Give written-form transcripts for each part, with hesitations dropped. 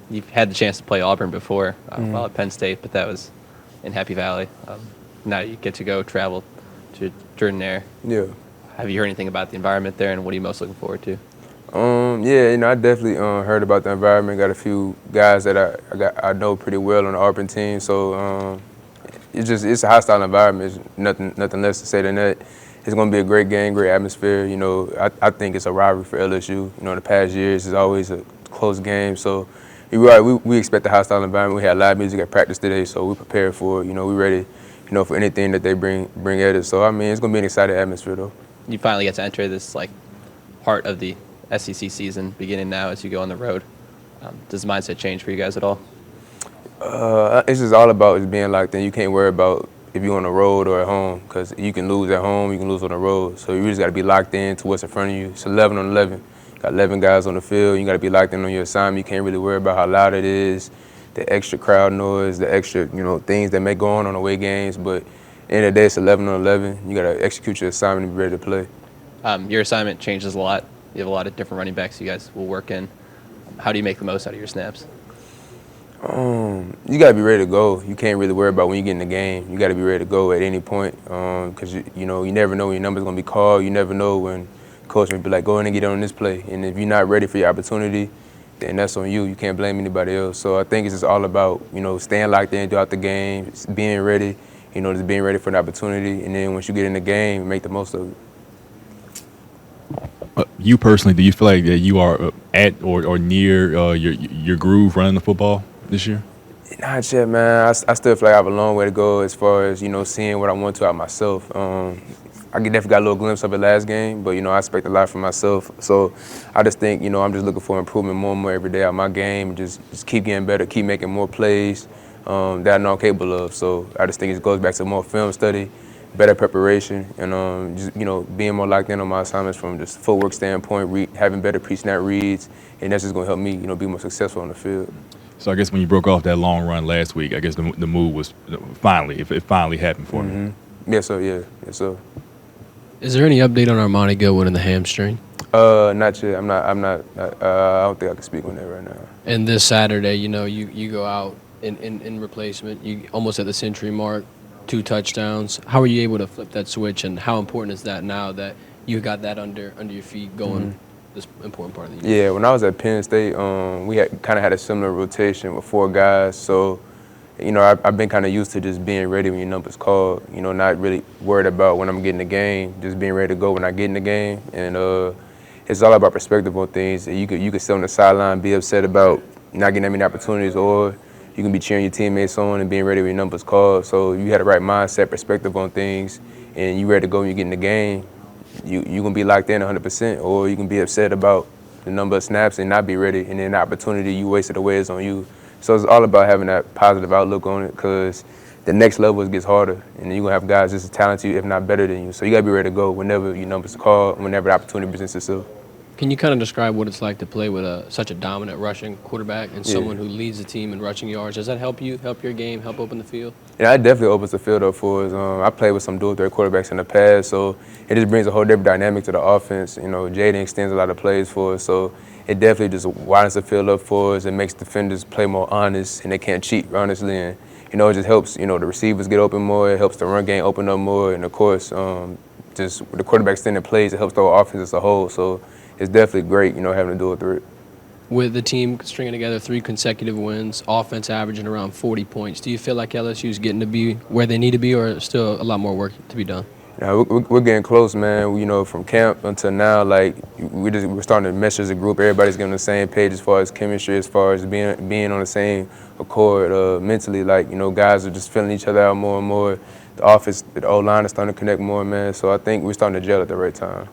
You've had the chance to play Auburn before while at Penn State, but that was in Happy Valley. Now you get to go travel to Jordan-Air. Yeah. Have you heard anything about the environment there, and what are you most looking forward to? Yeah, I definitely heard about the environment. Got a few guys that I know pretty well on the Auburn team, so it's a hostile environment. It's nothing less to say than that. It's going to be a great game, great atmosphere. I think it's a rivalry for LSU. In the past years, it's always a close game. So we expect a hostile environment. We had live music at practice today, so we're prepared for it. We're ready, for anything that they bring at us. So it's going to be an exciting atmosphere, though. You finally get to enter this part of the SEC season beginning now as you go on the road. Does the mindset change for you guys at all? It's just all about just being locked in. You can't worry about if you're on the road or at home, because you can lose at home, you can lose on the road. So you just got to be locked in to what's in front of you. It's 11 on 11. Got 11 guys on the field. You got to be locked in on your assignment. You can't really worry about how loud it is, the extra crowd noise, the extra things that may go on away games. But at the end of the day, it's 11 on 11. You got to execute your assignment and be ready to play. Your assignment changes a lot. You have a lot of different running backs you guys will work in. How do you make the most out of your snaps? You got to be ready to go. You can't really worry about when you get in the game. You got to be ready to go at any point, because you never know when your number's going to be called. You never know when coach may be like, go in and get on this play. And if you're not ready for your opportunity, then that's on you. You can't blame anybody else. So I think it's just all about, staying locked in throughout the game, being ready, just being ready for an opportunity. And then once you get in the game, make the most of it. You personally, do you feel like that you are at or near your groove running the football this year? Not yet, man. I still feel like I have a long way to go as far as, seeing what I want to out myself. I definitely got a little glimpse of it last game, but, I expect a lot from myself. So I just think, I'm just looking for improvement more and more every day out of my game, and just keep getting better, keep making more plays that I know I'm capable of. So I just think it goes back to more film study, better preparation, and just being more locked in on my assignments from just footwork standpoint, having better pre-snap reads, and that's just going to help me, be more successful on the field. So I guess when you broke off that long run last week, I guess the move was finally, if it finally happened for me. Yes, sir. Yeah, yes, sir. Is there any update on Armani Goodwin and the hamstring? Not yet. I'm not. I don't think I can speak on that right now. And this Saturday, you go out in replacement. You almost at the century mark, 2 touchdowns. How are you able to flip that switch, and how important is that now that you got that under your feet going this important part of the year? Yeah, when I was at Penn State, we had a similar rotation with 4 guys. So, I've been kind of used to just being ready when your number's called. Not really worried about when I'm getting the game, just being ready to go when I get in the game. And it's all about perspective on things. You could sit on the sideline, be upset about not getting that many opportunities, or you can be cheering your teammates on and being ready when your number's called. So you had the right mindset, perspective on things, and you ready to go when you get in the game. You're going to be locked in 100%, or you can be upset about the number of snaps and not be ready, and then the opportunity you wasted away is on you. So it's all about having that positive outlook on it, because the next level gets harder, and you're going to have guys just as talented, if not better than you. So you got to be ready to go whenever your number's called, whenever the opportunity presents itself. Can you kind of describe what it's like to play with such a dominant rushing quarterback and someone who leads the team in rushing yards? Does that help you, help your game, help open the field? Yeah, it definitely opens the field up for us. I played with some dual threat quarterbacks in the past, so it just brings a whole different dynamic to the offense. Jaden extends a lot of plays for us, so it definitely just widens the field up for us. It makes defenders play more honest, and they can't cheat, honestly. And, it just helps, the receivers get open more. It helps the run game open up more. And, of course, just with the quarterback extending plays, it helps the whole offense as a whole. So it's definitely great, having a dual threat. With the team stringing together 3 consecutive wins, offense averaging around 40 points, do you feel like LSU's getting to be where they need to be, or still a lot more work to be done? Yeah, we're getting close, man. From camp until now, we're starting to mesh as a group. Everybody's getting on the same page as far as chemistry, as far as being on the same accord mentally. Guys are just filling each other out more and more. The O-line is starting to connect more, man. So I think we're starting to gel at the right time.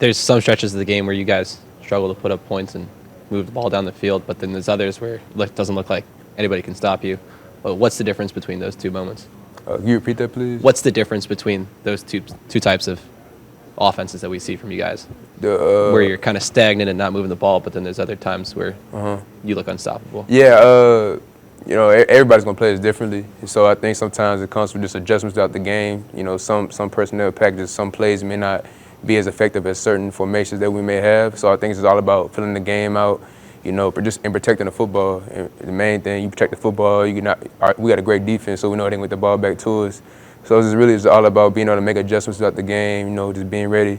There's some stretches of the game where you guys struggle to put up points and move the ball down the field, but then there's others where it doesn't look like anybody can stop you. But what's the difference between those 2 moments? Can you repeat that, please? What's the difference between those two types of offenses that we see from you guys? Where you're kind of stagnant and not moving the ball, but then there's other times where you look unstoppable. Yeah, everybody's going to play this differently. So I think sometimes it comes from just adjustments throughout the game. Some personnel packages, some plays may not be as effective as certain formations that we may have. So I think it's all about filling the game out, but just in protecting the football. And the main thing, you protect the football. We got a great defense, so we know they can get the ball back to us. So it's really just all about being able to make adjustments throughout the game. Just being ready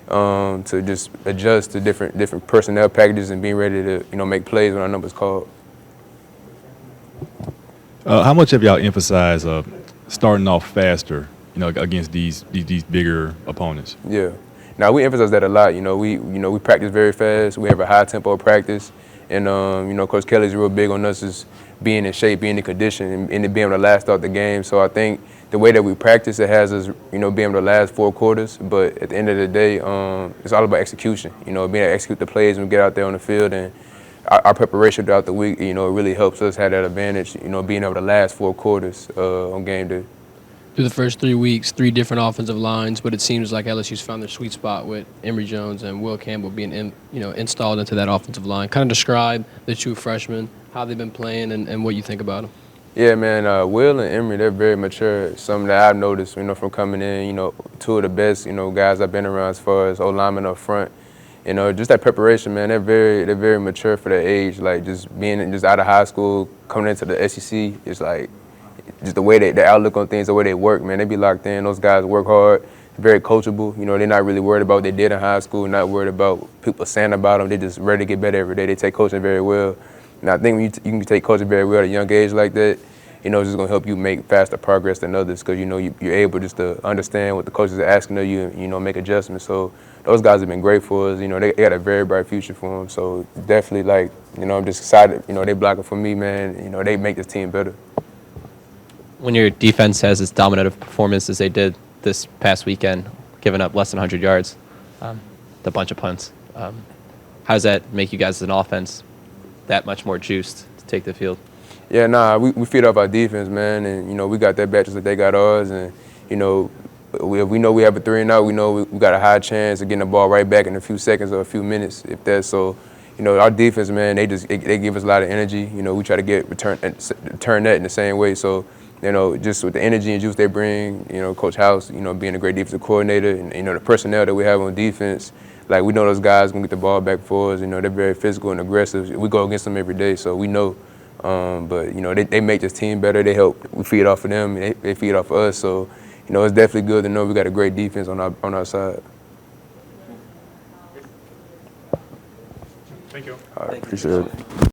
to just adjust to different personnel packages and being ready to make plays when our number's called. How much have y'all emphasized starting off faster, against these bigger opponents? Yeah. Now we emphasize that a lot. We practice very fast. We have a high tempo practice, and Coach Kelly's real big on us is being in shape, being in condition, and being able to last out the game. So I think the way that we practice, it has us, being able to last 4 quarters. But at the end of the day, it's all about execution. Being able to execute the plays when we get out there on the field, and our preparation throughout the week, it really helps us have that advantage. Being able to last 4 quarters on game day. Through the first 3 weeks, 3 different offensive lines, but it seems like LSU's found their sweet spot with Emory Jones and Will Campbell being installed into that offensive line. Kind of describe the 2 freshmen, how they've been playing, and what you think about them. Yeah, man. Will and Emory, they're very mature. Something that I've noticed, from coming in. 2 of the best, guys I've been around as far as O-linemen up front. Just that preparation, man. They're very mature for their age. Like just being out of high school, coming into the SEC, it's like. Just the way their outlook on things, the way they work, man, they be locked in. Those guys work hard, very coachable. They're not really worried about what they did in high school, not worried about people saying about them. They're just ready to get better every day. They take coaching very well. And I think when you can take coaching very well at a young age like that, it's just going to help you make faster progress than others because, you're able just to understand what the coaches are asking of you and, make adjustments. So those guys have been great for us. They got a very bright future for them. So definitely, I'm just excited. They blocking for me, man. They make this team better. When your defense has as dominant of performance as they did this past weekend, giving up less than 100 yards, a bunch of punts, how does that make you guys as an offense that much more juiced to take the field? Yeah, we feed off our defense, man, and, we got their batches that they got ours, and, if we know we have a 3 and out, we know we got a high chance of getting the ball right back in a few seconds or a few minutes, if that's so. Our defense, man, they give us a lot of energy. We try to return that in the same way, so. Just with the energy and juice they bring, Coach House, being a great defensive coordinator, and, the personnel that we have on defense, we know those guys going to get the ball back for us. They're very physical and aggressive. We go against them every day, so we know. But, they make this team better. They help. We feed off of them, and they feed off of us. So, it's definitely good to know we got a great defense on our side. Thank you. All right, appreciate it.